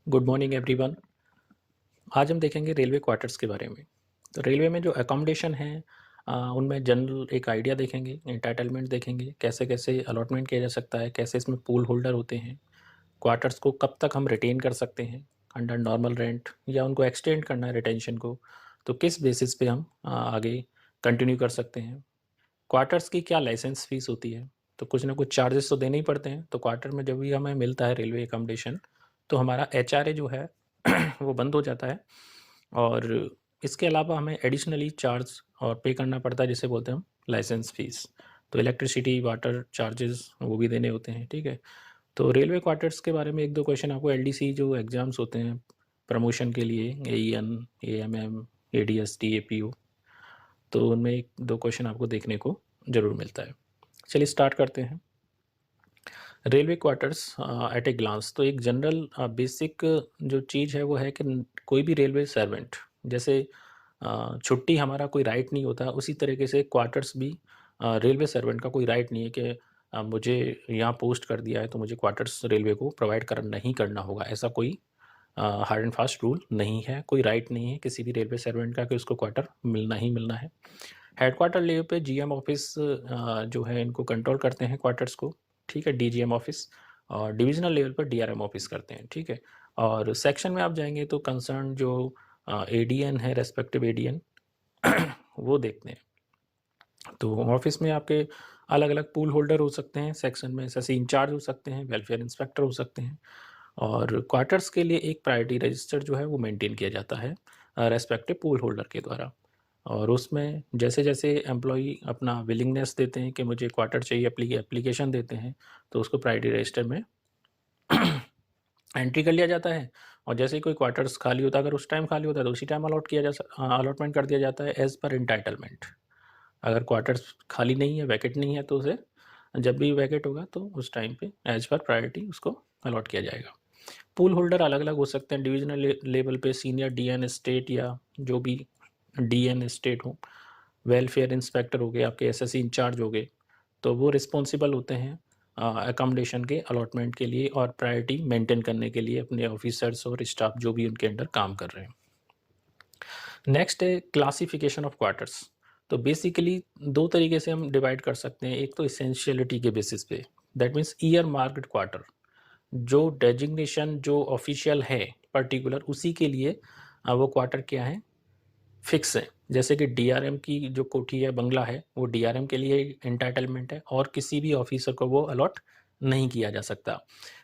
Good morning everyone. आज हम देखेंगे रेलवे क्वार्टर्स के बारे में। तो रेलवे में जो अकोमोडेशन है उनमें जनरल एक आइडिया देखेंगे, एंटाइटलमेंट देखेंगे, कैसे कैसे अलॉटमेंट किया जा सकता है, कैसे इसमें पूल होल्डर होते हैं, क्वार्टर्स को कब तक हम रिटेन कर सकते हैं अंडर नॉर्मल रेंट, या उनको एक्सटेंड करना है रिटेंशन को, तो किस बेसिस पे हम आगे कंटिन्यू कर सकते हैं। क्वार्टर्स की क्या लाइसेंस फीस होती है, तो कुछ ना कुछ चार्जेस तो देने ही पड़ते हैं। तो क्वार्टर में जब भी हमें मिलता है रेलवे अकोमोडेशन, तो हमारा HRA जो है वो बंद हो जाता है, और इसके अलावा हमें एडिशनली चार्ज और पे करना पड़ता है, जिसे बोलते हैं हम लाइसेंस फीस। तो इलेक्ट्रिसिटी, वाटर चार्जेस वो भी देने होते हैं, ठीक है। तो रेलवे क्वार्टर्स के बारे में एक दो क्वेश्चन आपको LDC जो एग्ज़ाम्स होते हैं प्रमोशन के लिए, AEN, AMM, ADST, APO, तो उनमें एक दो क्वेश्चन आपको देखने को ज़रूर मिलता है। चलिए स्टार्ट करते हैं। Railway quarters at a glance, तो एक जनरल बेसिक जो चीज़ है वो है कि कोई भी रेलवे सर्वेंट, जैसे छुट्टी हमारा कोई राइट नहीं होता, उसी तरीके से क्वार्टर्स भी रेलवे सर्वेंट का कोई राइट नहीं है कि मुझे यहाँ पोस्ट कर दिया है तो मुझे क्वार्टर्स रेलवे को प्रोवाइड कर नहीं करना होगा। ऐसा कोई हार्ड एंड फास्ट रूल नहीं है, कोई राइट नहीं है किसी भी रेलवे सर्वेंट का कि उसको क्वार्टर मिलना ही मिलना है। हेडक्वार्टर लेवल पे GM ऑफिस जो है इनको कंट्रोल करते हैं क्वार्टर्स को, ठीक है, DGM ऑफिस। और डिविजनल लेवल पर DRM ऑफिस करते हैं, ठीक है। और सेक्शन में आप जाएंगे तो कंसर्न जो ADN है, रेस्पेक्टिव ADN वो देखते हैं। तो ऑफिस में आपके अलग अलग पूल होल्डर हो सकते हैं, सेक्शन में SSC इंचार्ज हो सकते हैं, वेलफेयर इंस्पेक्टर हो सकते हैं। और क्वार्टर्स के लिए एक प्रायोरिटी रजिस्टर जो है वो मेंटेन किया जाता है रेस्पेक्टिव पूल होल्डर के द्वारा। और उसमें जैसे जैसे एम्प्लॉई अपना विलिंगनेस देते हैं कि मुझे क्वार्टर चाहिए, एप्लीकेशन देते हैं, तो उसको प्रायोरिटी रजिस्टर में एंट्री कर लिया जाता है। और जैसे ही कोई क्वार्टर्स खाली होता है, अगर उस टाइम खाली होता है तो उसी टाइम अलॉटमेंट कर दिया जाता है एज़ पर इंटाइटलमेंट। अगर क्वार्टर्स खाली नहीं है, वैकेट नहीं है, तो उसे जब भी वैकेट होगा तो उस टाइम पे एज पर प्रायोरिटी उसको अलॉट किया जाएगा। पूल होल्डर अलग अलग हो सकते हैं डिविजनल लेवल पे, सीनियर DN स्टेट या जो भी DN स्टेट हो, वेलफेयर इंस्पेक्टर हो गए, आपके SSC इंचार्ज हो गए, तो वो रिस्पॉन्सिबल होते हैं अकोमोडेशन के अलॉटमेंट के लिए और प्रायोरिटी मेंटेन करने के लिए अपने ऑफिसर्स और स्टाफ जो भी उनके अंडर काम कर रहे हैं। नेक्स्ट है क्लासिफिकेशन ऑफ क्वार्टर्स। तो बेसिकली दो तरीके से हम डिवाइड कर सकते हैं। एक तो इसेंशियलिटी के बेसिस पे, that means year marked quarter, जो डेजिग्नेशन जो ऑफिशियल है पर्टिकुलर, उसी के लिए वो क्वार्टर क्या है, फिक्स है। जैसे कि DRM की जो कोठी है, बंगला है, वो DRM के लिए एंटाइटलमेंट है और किसी भी ऑफिसर को वो अलॉट नहीं किया जा सकता।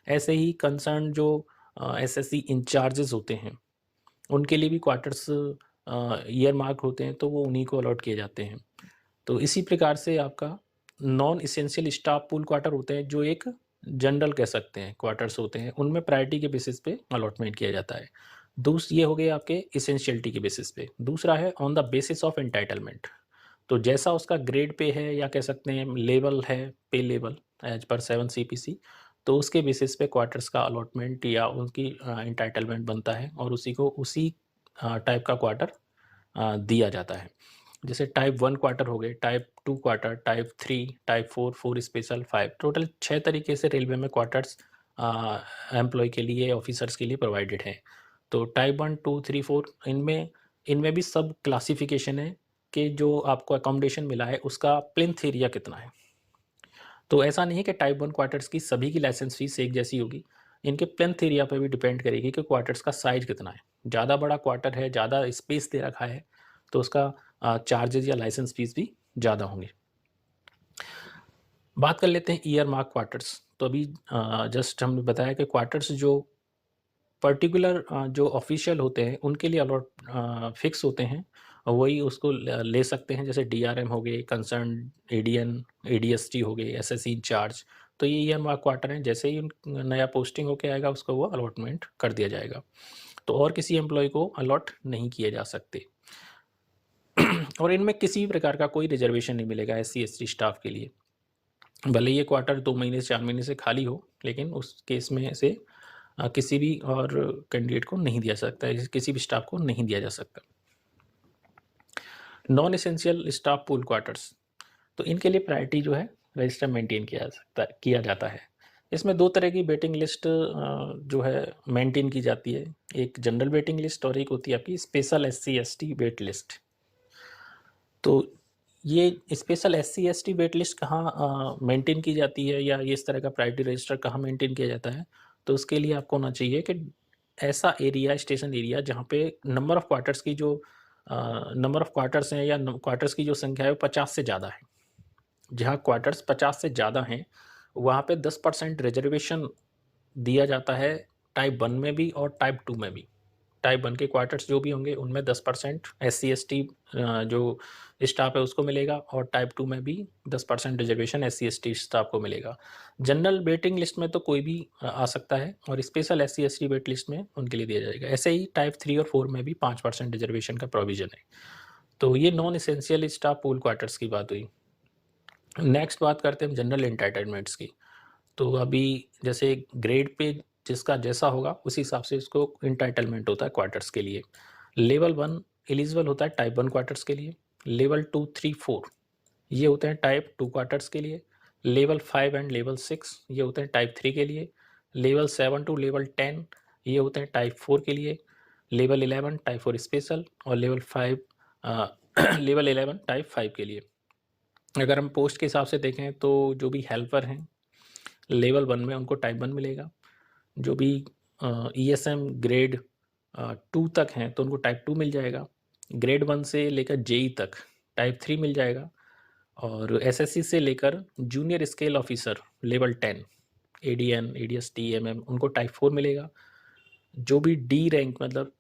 ऐसे ही कंसर्न जो SSC इंचार्जेस होते हैं, उनके लिए भी क्वार्टर्स ईयर मार्क होते हैं, तो वो उन्हीं को अलॉट किए जाते हैं। तो इसी प्रकार से आपका non essential staff pool quarter होते हैं, जो एक जनरल कह सकते हैं क्वार्टर्स होते हैं, उनमें प्रायोरिटी के बेसिस पे अलॉटमेंट किया जाता है। ये हो गए आपके इसेंशियलिटी के बेसिस पे। दूसरा है on the basis of entitlement. तो जैसा उसका ग्रेड पे है, या कह सकते हैं लेवल है, पे लेवल एज पर 7 CPC, तो उसके बेसिस पे क्वार्टर्स का अलॉटमेंट या उनकी एंटाइटलमेंट बनता है, और उसी को उसी टाइप का क्वार्टर दिया जाता है। जैसे टाइप 1 क्वार्टर हो गए, type 2 quarter, type 3, type 4, 4 special, 5, total 6 तरीके से रेलवे में क्वार्टर्स एम्प्लॉय के लिए, ऑफिसर्स के लिए प्रोवाइडेड हैं। तो टाइप 1, 2, 3, 4, इनमें इनमें भी सब क्लासिफिकेशन है कि जो आपको अकोमोडेशन मिला है उसका प्लिंथ एरिया कितना है। तो ऐसा नहीं है कि टाइप 1 क्वार्टर्स की सभी की लाइसेंस फीस एक जैसी होगी, इनके प्लिंथ एरिया पर भी डिपेंड करेगी कि क्वार्टर्स का साइज कितना है। ज़्यादा बड़ा क्वार्टर है, ज़्यादा स्पेस दे रखा है, तो उसका चार्जेज या लाइसेंस फीस भी ज़्यादा होंगे। बात कर लेते हैं ईयर मार्क क्वार्टर्स। तो अभी जस्ट हमने बताया कि क्वार्टर्स जो पर्टिकुलर जो ऑफिशियल होते हैं उनके लिए अलॉट फिक्स होते हैं, और वही उसको ले सकते हैं। जैसे DRM हो गए, कंसर्न ADN, ADST हो गए, SSC इंचार्ज, तो ये ईयर मार्क क्वार्टर हैं। जैसे ही नया पोस्टिंग होके आएगा, उसको वो अलॉटमेंट कर दिया जाएगा, तो और किसी एम्प्लॉय को अलॉट नहीं किए जा सकते। और इनमें किसी भी प्रकार का कोई रिजर्वेशन नहीं मिलेगा SC ST स्टाफ के लिए। भले ये क्वार्टर 2 महीने से 4 महीने से खाली हो, लेकिन उस केस में से किसी भी और कैंडिडेट को नहीं दिया सकता है, किसी भी स्टाफ को नहीं दिया जा सकता। Non essential staff pool quarters, तो इनके लिए प्रायोरिटी जो है रजिस्टर मेंटेन किया जाता है। इसमें 2 तरह की वेटिंग लिस्ट जो है मेंटेन की जाती है। एक जनरल वेटिंग लिस्ट और एक होती है आपकी स्पेशल SC/ST वेट लिस्ट। तो ये स्पेशल SC/ST वेट लिस्ट कहाँ मेंटेन की जाती है या ये इस तरह का प्रायोरिटी रजिस्टर कहाँ मेंटेन किया जाता है? तो उसके लिए आपको होना चाहिए कि ऐसा एरिया, स्टेशन एरिया जहाँ पे नंबर ऑफ क्वार्टर्स की जो नंबर ऑफ क्वार्टर्स हैं या क्वार्टर्स की जो संख्या है वो 50 से ज़्यादा है। जहाँ क्वार्टर्स 50 से ज़्यादा हैं, वहाँ पे 10% रिजर्वेशन दिया जाता है टाइप 1 में भी और टाइप 2 में भी। टाइप 1 के क्वार्टर्स जो भी होंगे उनमें 10% SC/ST जो स्टाफ है उसको मिलेगा और टाइप 2 में भी 10% रिजर्वेशन SC/ST स्टाफ को मिलेगा। जनरल वेटिंग लिस्ट में तो कोई भी आ सकता है और स्पेशल SC/ST वेट लिस्ट में उनके लिए दिया जाएगा। ऐसे ही टाइप 3 और 4 में भी 5% रिजर्वेशन का प्रोविज़न है। तो ये non essential staff pool quarters की बात हुई। नेक्स्ट बात करते हैं हम जनरल एंटाइटलमेंट्स की। तो अभी जैसे ग्रेड पे जिसका जैसा होगा उसी हिसाब से इसको इंटाइटलमेंट होता है क्वार्टर्स के लिए। लेवल 1 एलिजिबल होता है टाइप 1 क्वार्टर्स के लिए। लेवल 2, 3, 4 ये होते हैं टाइप 2 क्वार्टर्स के लिए। लेवल 5 एंड लेवल 6 ये होते हैं टाइप 3 के लिए। लेवल 7 टू लेवल 10 ये होते हैं टाइप 4 के लिए। लेवल 11 टाइप 4 स्पेशल और लेवल 5 लेवल 11 टाइप 5 के लिए। अगर हम पोस्ट के हिसाब से देखें तो जो भी हेल्पर हैं लेवल 1 में उनको टाइप 1 मिलेगा। जो भी ESM ग्रेड 2 तक हैं तो उनको टाइप 2 मिल जाएगा। ग्रेड 1 से लेकर JE तक टाइप 3 मिल जाएगा और SSC से लेकर junior scale officer level 10 ADN, ADST, MM उनको टाइप 4 मिलेगा। जो भी D रैंक मतलब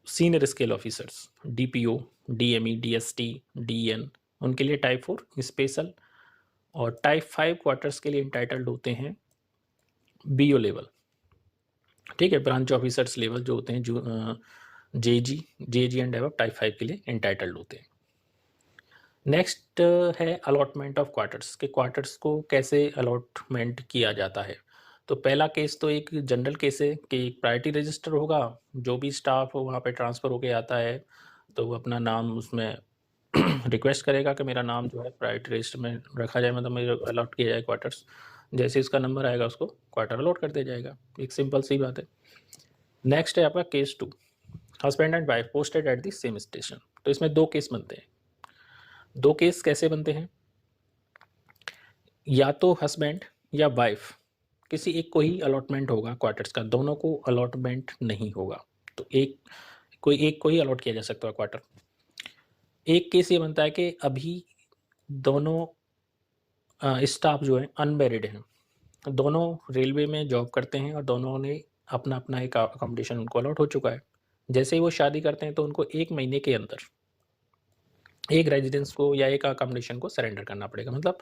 senior scale officers DPO, DME, DST, DN उनके लिए टाइप 4 स्पेशल और टाइप 5 क्वार्टर्स के लिए इंटाइटल्ड होते हैं BO लेवल। ठीक है, ब्रांच ऑफिसर्स लेवल जो होते हैं जो JG एंड अबव टाइप 5 के लिए एंटाइटल्ड होते हैं। नेक्स्ट है अलॉटमेंट ऑफ क्वार्टर्स के क्वार्टर्स को कैसे अलॉटमेंट किया जाता है। तो पहला केस तो एक जनरल केस है कि एक प्रायोरिटी रजिस्टर होगा। जो भी स्टाफ वहाँ पे ट्रांसफ़र होके आता है तो वो अपना नाम उसमें रिक्वेस्ट करेगा कि मेरा नाम जो है प्रायोरिटी रजिस्टर में रखा जाए, मतलब मेरे अलॉट किया जाए क्वार्टर्स। जैसे इसका नंबर आएगा उसको क्वार्टर अलॉट कर दिया जाएगा। एक सिंपल सी बात है। नेक्स्ट है आपका case 2, husband and wife posted at the same station. तो इसमें 2 केस बनते हैं। 2 केस कैसे बनते हैं? या तो हस्बैंड या वाइफ किसी एक को ही अलॉटमेंट होगा क्वार्टर्स का, दोनों को अलॉटमेंट नहीं होगा। तो कोई एक को ही अलॉट किया जा सकता है क्वार्टर। एक केस ये बनता है कि अभी दोनों स्टाफ जो है अनमैरिड हैं, दोनों रेलवे में जॉब करते हैं और दोनों ने अपना अपना एक अकोमोडेशन उनको अलॉट हो चुका है। जैसे ही वो शादी करते हैं तो उनको 1 महीने के अंदर एक रेजिडेंस को या एक अकोमोडेशन को सरेंडर करना पड़ेगा। मतलब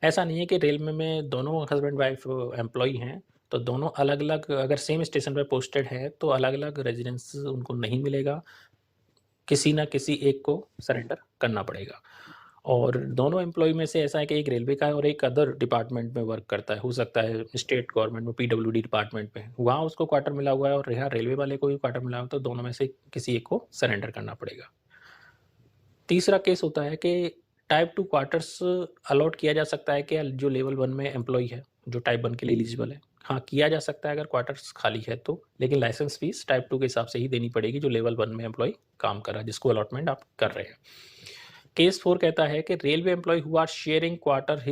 ऐसा नहीं है कि रेलवे में दोनों हस्बैंड वाइफ एम्प्लॉई हैं तो दोनों अलग अलग, अगर सेम स्टेशन पर पोस्टेड है तो अलग अलग रेजिडेंस उनको नहीं मिलेगा, किसी ना किसी एक को सरेंडर करना पड़ेगा। और दोनों एम्प्लॉय में से ऐसा है कि एक रेलवे का है और एक अदर डिपार्टमेंट में वर्क करता है, हो सकता है स्टेट गवर्नमेंट में PWD डिपार्टमेंट में, वहाँ उसको क्वार्टर मिला हुआ है और यहाँ रेलवे वाले को भी क्वार्टर मिला हुआ है, तो दोनों में से किसी एक को सरेंडर करना पड़ेगा। तीसरा केस होता है कि टाइप 2 क्वार्टर्स अलॉट किया जा सकता है कि जो लेवल 1 में एम्प्लॉय है जो टाइप 1 के लिए एलिजिबल है, हाँ किया जा सकता है अगर क्वार्टर्स खाली है तो, लेकिन लाइसेंस फीस टाइप 2 के हिसाब से ही देनी पड़ेगी जो लेवल 1 में एम्प्लॉय काम कर रहा है, जिसको अलॉटमेंट आप कर रहे हैं। केस 4 कहता है कि railway employee who are sharing quarter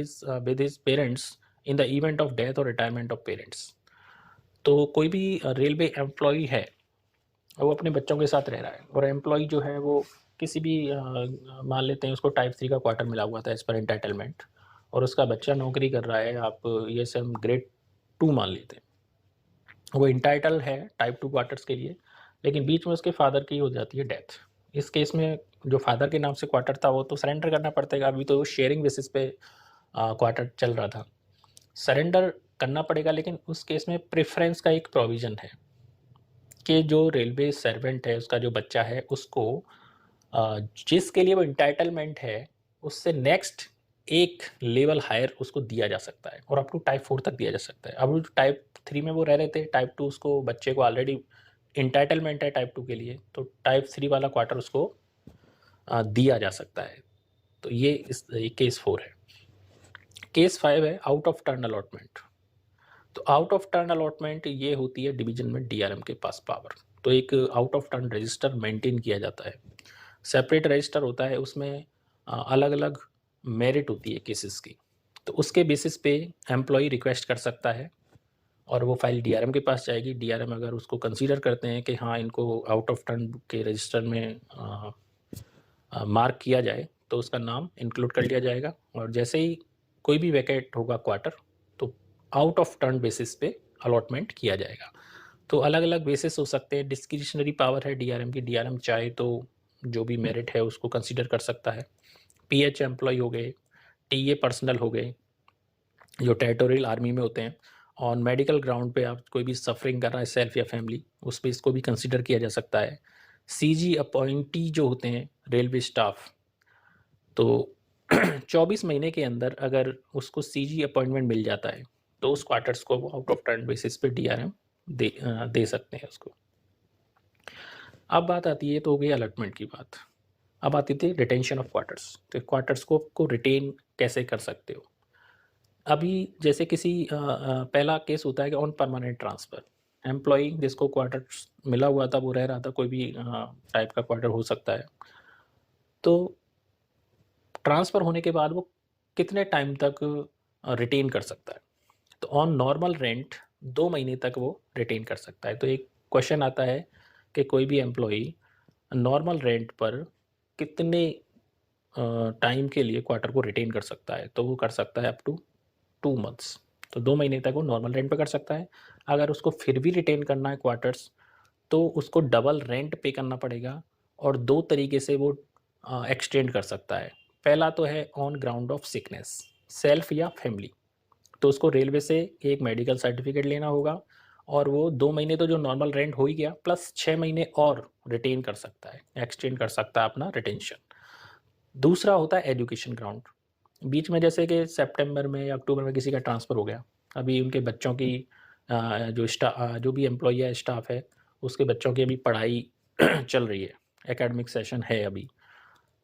with his parents in the event of death और रिटायरमेंट ऑफ पेरेंट्स। तो कोई भी रेलवे एम्प्लॉय है वो अपने बच्चों के साथ रह रहा है और एम्प्लॉय जो है वो किसी भी मान लेते हैं उसको टाइप 3 का क्वार्टर मिला हुआ था एज पर एंटाइटलमेंट और उसका बच्चा नौकरी कर रहा है, आप ये से हम ग्रेड 2 मान लेते हैं, वो इंटाइटल है टाइप 2 क्वार्टर्स के लिए, लेकिन बीच में उसके फादर की हो जाती है डेथ। इस केस में जो फादर के नाम से क्वार्टर था वो तो सरेंडर करना पड़ेगा, अभी तो शेयरिंग बेसिस पे क्वार्टर चल रहा था, सरेंडर करना पड़ेगा। लेकिन उस केस में प्रेफरेंस का एक प्रोविज़न है कि जो रेलवे सर्वेंट है उसका जो बच्चा है उसको जिसके लिए वो इंटाइटलमेंट है उससे नेक्स्ट एक लेवल हायर उसको दिया जा सकता है और अप टू टाइप 4 तक दिया जा सकता है। अब टाइप 3 में वो रह रहे थे, टाइप 2 उसको बच्चे को ऑलरेडी इंटाइटलमेंट है टाइप 2 के लिए, तो टाइप 3 वाला क्वार्टर उसको दिया जा सकता है। तो ये केस 4 है। केस 5 है आउट ऑफ टर्न अलॉटमेंट। तो आउट ऑफ टर्न अलॉटमेंट ये होती है डिवीजन में डीआरएम के पास पावर। तो एक out of turn register maintain किया जाता है, सेपरेट रजिस्टर होता है, उसमें अलग अलग मेरिट होती है केसेस की। तो उसके बेसिस पे एम्प्लॉय रिक्वेस्ट कर सकता है और वो फाइल डीआरएम के पास जाएगी। डीआरएम अगर उसको कंसीडर करते हैं कि हाँ इनको आउट ऑफ टर्न के रजिस्टर में मार्क किया जाए तो उसका नाम इंक्लूड कर लिया जाएगा। और जैसे ही कोई भी वैकेट होगा क्वार्टर तो आउट ऑफ टर्न बेसिस पे अलॉटमेंट किया जाएगा। तो अलग अलग बेसिस हो सकते हैं। डिस्क्रिशनरी पावर है डीआरएम की, डीआरएम चाहे तो जो भी मेरिट है उसको कंसीडर कर सकता है। पीएच एम्प्लॉय हो गए, टीए पर्सनल हो गए जो टेरिटोरियल आर्मी में होते हैं, और मेडिकल ग्राउंड पे आप कोई भी सफरिंग कर रहा है सेल्फ या फैमिली, उस पर इसको भी कंसिडर किया जा सकता है। सीजी अपॉइंटी जो होते हैं रेलवे स्टाफ, तो 24 महीने के अंदर अगर उसको सीजी अपॉइंटमेंट मिल जाता है तो उस क्वार्टर्स को वो आउट ऑफ टर्न बेसिस पे डीआरएम दे सकते हैं उसको। अब बात आती है, तो हो गई अलॉटमेंट की बात, अब आती थी रिटेंशन ऑफ क्वार्टर्स। तो क्वार्टर्स को रिटेन कैसे कर सकते हो। अभी जैसे किसी पहला केस होता है कि ऑन परमानेंट ट्रांसफ़र, एम्प्लॉई जिसको क्वार्टर मिला हुआ था वो रह रहा था, कोई भी टाइप का क्वार्टर हो सकता है, तो ट्रांसफ़र होने के बाद वो कितने टाइम तक रिटेन कर सकता है। तो ऑन नॉर्मल रेंट 2 महीने तक वो रिटेन कर सकता है। तो एक क्वेश्चन आता है कि कोई भी एम्प्लॉई नॉर्मल रेंट पर कितने टाइम के लिए क्वार्टर को रिटेन कर सकता है। तो वो कर सकता है अप टू 2 मंथ्स। तो 2 महीने तक वो नॉर्मल रेंट पे कर सकता है। अगर उसको फिर भी रिटेन करना है क्वार्टर्स तो उसको डबल रेंट पे करना पड़ेगा, और 2 तरीके से वो एक्सटेंड कर सकता है। पहला तो है on ground of sickness, self या फैमिली। तो उसको रेलवे से एक मेडिकल सर्टिफिकेट लेना होगा और वो 2 महीने तो जो नॉर्मल रेंट हो ही गया, प्लस 6 महीने और रिटेन कर सकता है, एक्सटेंड कर सकता है अपना रिटेंशन। दूसरा होता है एजुकेशन ग्राउंड। बीच में जैसे कि सितंबर में या अक्टूबर में किसी का ट्रांसफ़र हो गया, अभी उनके बच्चों की जो भी एम्प्लॉई है, स्टाफ है, उसके बच्चों की अभी पढ़ाई चल रही है, एकेडमिक सेशन है अभी,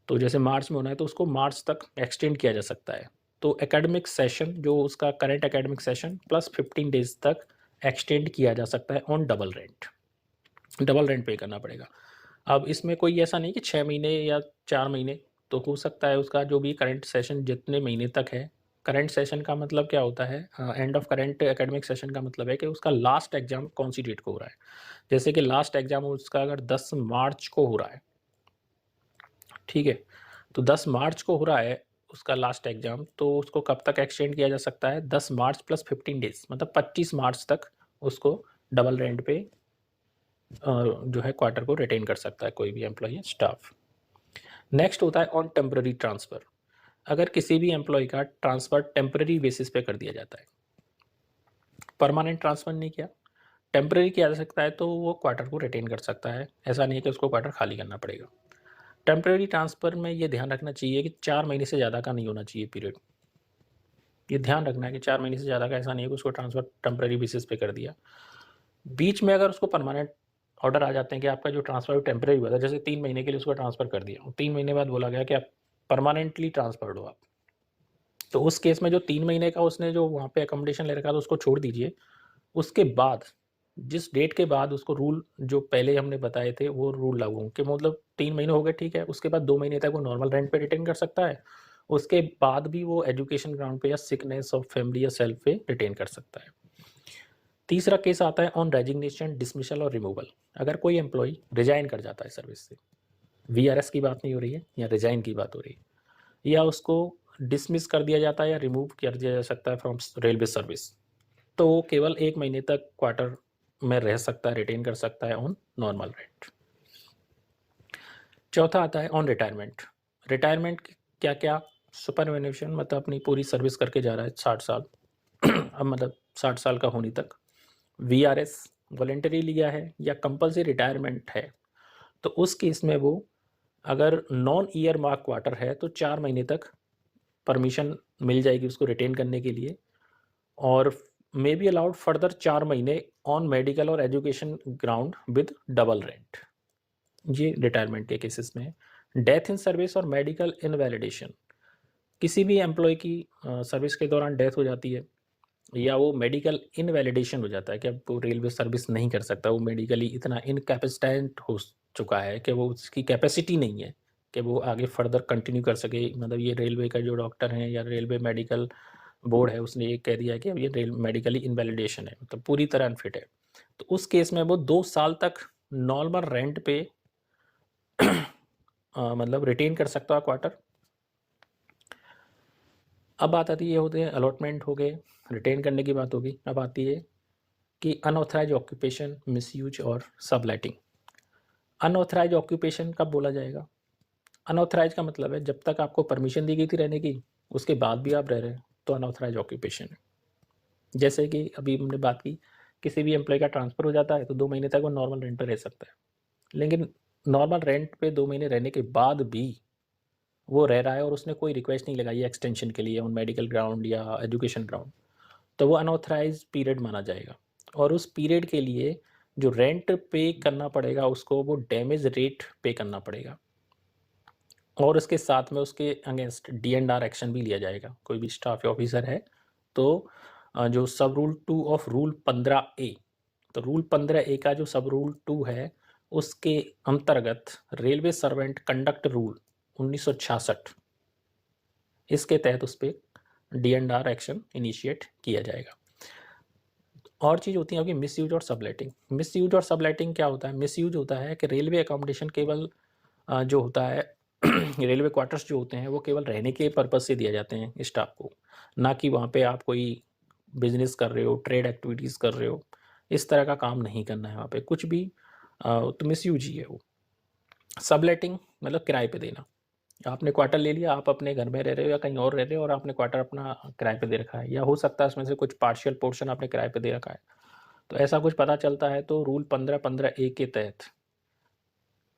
तो जैसे मार्च में होना है तो उसको मार्च तक एक्सटेंड किया जा सकता है। तो एकेडमिक सेशन जो उसका current academic session plus 15 days तक एक्सटेंड किया जा सकता है on double rent. Double rent पे करना पड़ेगा। अब इसमें कोई ऐसा नहीं कि 6 महीने या 4 महीने, तो हो सकता है उसका जो भी करंट सेशन जितने महीने तक है। करंट सेशन का मतलब क्या होता है, end of current academic session का मतलब है कि उसका लास्ट एग्जाम कौन सी डेट को हो रहा है। जैसे कि लास्ट एग्जाम उसका अगर 10 मार्च को हो रहा है, ठीक है, तो 10 मार्च को हो रहा है उसका लास्ट एग्जाम, तो उसको कब तक एक्सटेंड किया जा सकता है, 10 मार्च प्लस 15 डेज, मतलब 25 मार्च तक उसको डबल रेंट पे जो है क्वार्टर को रिटेन कर सकता है कोई भी एम्प्लॉई स्टाफ। नेक्स्ट होता है ऑन टेम्पररी ट्रांसफ़र। अगर किसी भी एम्प्लॉय का ट्रांसफ़र टेम्पररी बेसिस पे कर दिया जाता है, परमानेंट ट्रांसफ़र नहीं किया, टेम्पररी किया जा सकता है, तो वो क्वार्टर को रिटेन कर सकता है। ऐसा नहीं है कि उसको क्वार्टर खाली करना पड़ेगा। टेम्पररी ट्रांसफ़र में ये ध्यान रखना चाहिए कि 4 महीने से ज़्यादा का नहीं होना चाहिए पीरियड। ये ध्यान रखना है कि 4 महीने से ज़्यादा का ऐसा नहीं है कि उसको ट्रांसफ़र टेम्पररी बेसिस पे कर दिया। बीच में अगर उसको परमानेंट ऑर्डर आ जाते हैं कि आपका जो ट्रांसफ़र टेम्पररी हुआ था, जैसे 3 महीने के लिए उसको ट्रांसफ़र कर दिया और 3 महीने बाद बोला गया कि आप परमानेंटली ट्रांसफ़र्ड हो आप। तो उस केस में जो 3 महीने का उसने जो वहाँ पे अकोमोडेशन ले रखा था उसको छोड़ दीजिए। उसके बाद जिस डेट के बाद उसको रूल जो पहले हमने बताए थे वो रूल लागू हों कि मतलब 3 महीने हो गए, ठीक है, उसके बाद 2 महीने तक वो नॉर्मल रेंट पे रिटेन कर सकता है। उसके बाद भी वो एजुकेशन ग्राउंड पे या सिकनेस ऑफ फैमिली या सेल्फ पे रिटेन कर सकता है। तीसरा केस आता है ऑन रेजिग्नेशन, डिसमिसल और रिमूवल। अगर कोई एम्प्लॉय रिजाइन कर जाता है सर्विस से, वीआरएस की बात नहीं हो रही है या रिजाइन की बात हो रही है, या उसको डिसमिस कर दिया जाता है या रिमूव कर दिया जा सकता है फ्रॉम रेलवे सर्विस, तो वो केवल 1 महीने तक क्वार्टर में रह सकता है, रिटेन कर सकता है ऑन नॉर्मल रेंट। चौथा आता है ऑन रिटायरमेंट। रिटायरमेंट क्या क्या, सुपरएनुएशन मतलब अपनी पूरी सर्विस करके जा रहा है 60 साल अब मतलब 60 साल का होने तक, वीआरएस वॉलेंटरी लिया है या कंपल्सरी रिटायरमेंट है, तो उस केस में वो अगर नॉन ईयर मार्क क्वार्टर है तो 4 महीने तक परमिशन मिल जाएगी उसको रिटेन करने के लिए, और मे बी अलाउड फर्दर 4 महीने ऑन मेडिकल और education ground with double rent. ये रिटायरमेंट के केसेस में। डेथ इन सर्विस और मेडिकल इनवैलिडेशन, किसी भी एम्प्लॉय की सर्विस के दौरान डेथ हो जाती है या वो मेडिकल इनवैलिडेशन हो जाता है कि अब वो रेलवे सर्विस नहीं कर सकता, वो मेडिकली इतना इनकैपेसिटेंट हो चुका है कि वो उसकी कैपेसिटी नहीं है कि वो आगे फर्दर कंटिन्यू कर सके। मतलब ये रेलवे का जो डॉक्टर हैं या रेलवे मेडिकल बोर्ड है उसने ये कह दिया है कि अब ये रेल मेडिकली इनवैलिडेशन है, मतलब पूरी तरह अनफिट है। तो उस केस में वो 2 साल तक नॉर्मल रेंट पे मतलब रिटेन कर सकता है क्वार्टर। अब बात आती है, ये होते हैं अलॉटमेंट हो गए, रिटेन करने की बात होगी। अब आती है कि अनऑथराइज ऑक्यूपेशन, मिसयूज और सबलेटिंग। अनऑथराइज ऑक्यूपेशन कब बोला जाएगा? अनऑथराइज का मतलब है जब तक आपको परमिशन दी गई थी रहने की, उसके बाद भी आप रह रहे हैं, तो अनऑथराइज ऑक्यूपेशन है। जैसे कि अभी हमने बात की, किसी भी एम्प्लॉय का ट्रांसफ़र हो जाता है तो 2 महीने तक वो नॉर्मल रेंट पे रह सकता है, लेकिन नॉर्मल रेंट पे 2 महीने रहने के बाद भी वो रह रहा है और उसने कोई रिक्वेस्ट नहीं लगाई है एक्सटेंशन के लिए ऑन मेडिकल ग्राउंड या एजुकेशन ग्राउंड, तो वो अनऑथराइज पीरियड माना जाएगा। और उस पीरियड के लिए जो रेंट पे करना पड़ेगा उसको, वो डैमेज रेट पे करना पड़ेगा, और इसके साथ में उसके अगेंस्ट DNR एक्शन भी लिया जाएगा। कोई भी स्टाफ या ऑफिसर है तो जो सब रूल 2 ऑफ रूल 15A, तो रूल 15A का जो सब रूल 2 है उसके अंतर्गत रेलवे सर्वेंट कंडक्ट रूल 1966, इसके तहत उस पर DNR एक्शन इनिशिएट किया जाएगा। और चीज़ होती है आपकी मिसयूज और सबलेटिंग। मिसयूज और सबलेटिंग क्या होता है? मिसयूज होता है कि रेलवे अकोमोडेशन केवल जो होता है रेलवे क्वार्टर्स जो होते हैं वो केवल रहने के पर्पज़ से दिए जाते हैं स्टाफ को, ना कि वहाँ पे आप कोई बिजनेस कर रहे हो, ट्रेड एक्टिविटीज़ कर रहे हो, इस तरह का काम नहीं करना है वहाँ पे कुछ भी। तो मिसयूज ही है वो। सबलेटिंग मतलब किराए पे देना। आपने क्वार्टर ले लिया, आप अपने घर में रह रहे हो या कहीं और रह रहे हो और आपने क्वार्टर अपना किराए पे दे रखा है, या हो सकता है उसमें से कुछ पार्शियल पोर्शन आपने किराए पे दे रखा है, तो ऐसा कुछ पता चलता है तो रूल 1515A के तहत,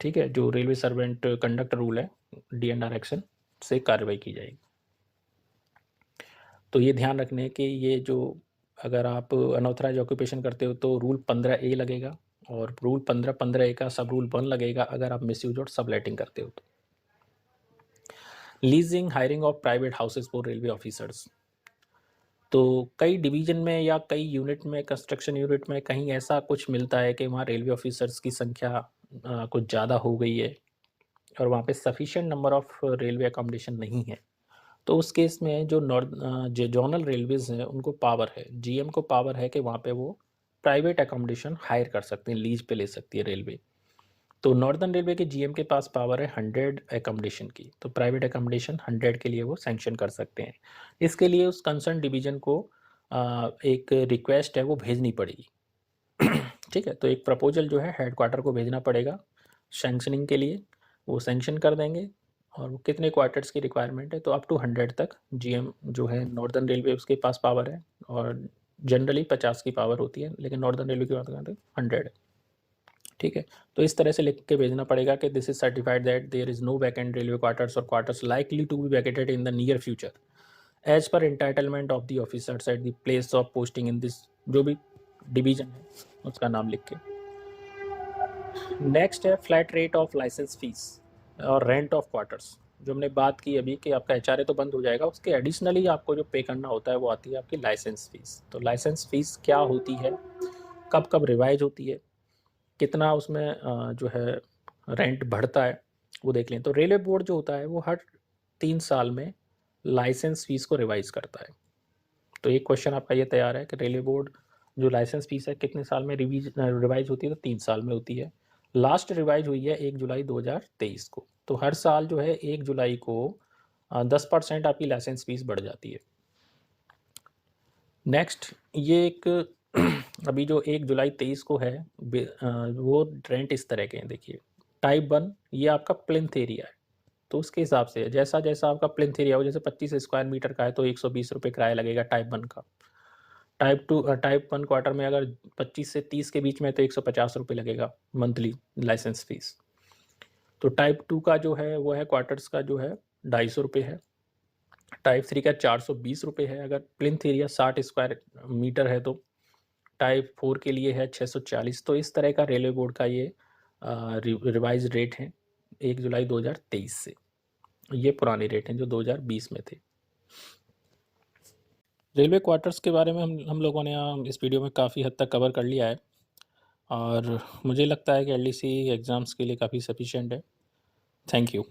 ठीक है, जो रेलवे सर्वेंट कंडक्ट रूल है, DNR एक्शन से कार्रवाई की जाएगी। तो ये ध्यान रखने कि ये जो, अगर आप अनऑथराइज ऑक्यूपेशन करते हो तो रूल 15A लगेगा, और रूल 1515A का सब रूल 1 लगेगा अगर आप मिसयूज और सबलेटिंग करते हो तो। Leasing hiring of private houses for railway officers. तो कई डिवीजन में या कई यूनिट में, कंस्ट्रक्शन यूनिट में कहीं ऐसा कुछ मिलता है कि वहाँ रेलवे ऑफिसर्स की संख्या कुछ ज़्यादा हो गई है और वहाँ पे sufficient number of railway accommodation नहीं है, तो उस केस में जो जो जोनल रेलवेज़ हैं उनको पावर है, GM को पावर है कि वहाँ पे वो प्राइवेट अकोमोडेशन हायर कर सकते हैं, लीज पे ले सकती है रेलवे। तो नॉर्दर्न रेलवे के GM के पास पावर है 100 एकोमोडेशन की, तो प्राइवेट एकोमोडेशन 100 के लिए वो सैंक्शन कर सकते हैं। इसके लिए उस कंसर्न डिवीजन को एक रिक्वेस्ट है वो भेजनी पड़ेगी। ठीक है, तो एक प्रपोजल जो है हेडक्वार्टर को भेजना पड़ेगा सैंक्शनिंग के लिए, वो सैंक्शन कर देंगे। और वो कितने क्वार्टर्स की रिक्वायरमेंट है, तो अप टू 100 तक GM जो है नॉर्दर्न रेलवे उसके पास पावर है, और जनरली 50 की पावर होती है, लेकिन नॉर्दर्न रेलवे की बात करें तो 100 है। ठीक है, तो इस तरह से लिख के भेजना पड़ेगा कि this is certified that there is no vacant railway quarters और quarters likely to be vacated in the near future as per entitlement of the officers at the place of posting in this, जो भी division है उसका नाम लिख के। Next है flat rate of licence fees और रेंट ऑफ क्वार्टर्स। जो हमने बात की अभी कि आपका HRA तो बंद हो जाएगा, उसके एडिशनली आपको जो पे करना होता है वो आती है आपकी लाइसेंस फीस। तो लाइसेंस फीस क्या होती है, कब कब रिवाइज होती है, कितना उसमें जो है रेंट बढ़ता है, वो देख लें। तो रेलवे बोर्ड जो होता है वो हर 3 साल में लाइसेंस फीस को रिवाइज करता है। तो एक क्वेश्चन आपका ये तैयार है कि रेलवे बोर्ड जो लाइसेंस फीस है कितने साल में रिवाइज होती है, तो 3 साल में होती है। लास्ट रिवाइज हुई है 1 जुलाई 2023 को। तो हर साल जो है 1 जुलाई को 10% आपकी लाइसेंस फीस बढ़ जाती है। नेक्स्ट ये एक अभी जो 1 जुलाई 23 को है वो रेंट इस तरह के हैं, देखिए। टाइप 1 ये आपका प्लिंथ एरिया है, तो उसके हिसाब से जैसा जैसा आपका प्लिंथ एरिया हो, जैसे 25 स्क्वायर मीटर का है तो 120 रुपये किराया लगेगा टाइप 1 का। टाइप 1 क्वार्टर में अगर 25 से 30 के बीच में तो 150 रुपये लगेगा मंथली लाइसेंस फीस। तो टाइप 2 का जो है वो है क्वार्टर्स का जो है 250 रुपये है। टाइप 3 का 420 रुपये है अगर प्लिंथ एरिया 60 स्क्वायर मीटर है तो। टाइप 4 के लिए है 640। तो इस तरह का रेलवे बोर्ड का ये रिवाइज रेट है 1 जुलाई 2023 से। ये पुराने रेट हैं जो 2020 में थे। रेलवे क्वार्टर्स के बारे में हम लोगों ने इस वीडियो में काफ़ी हद तक कवर कर लिया है और मुझे लगता है कि एलडीसी एग्ज़ाम्स के लिए काफ़ी सफिशिएंट है। Thank you.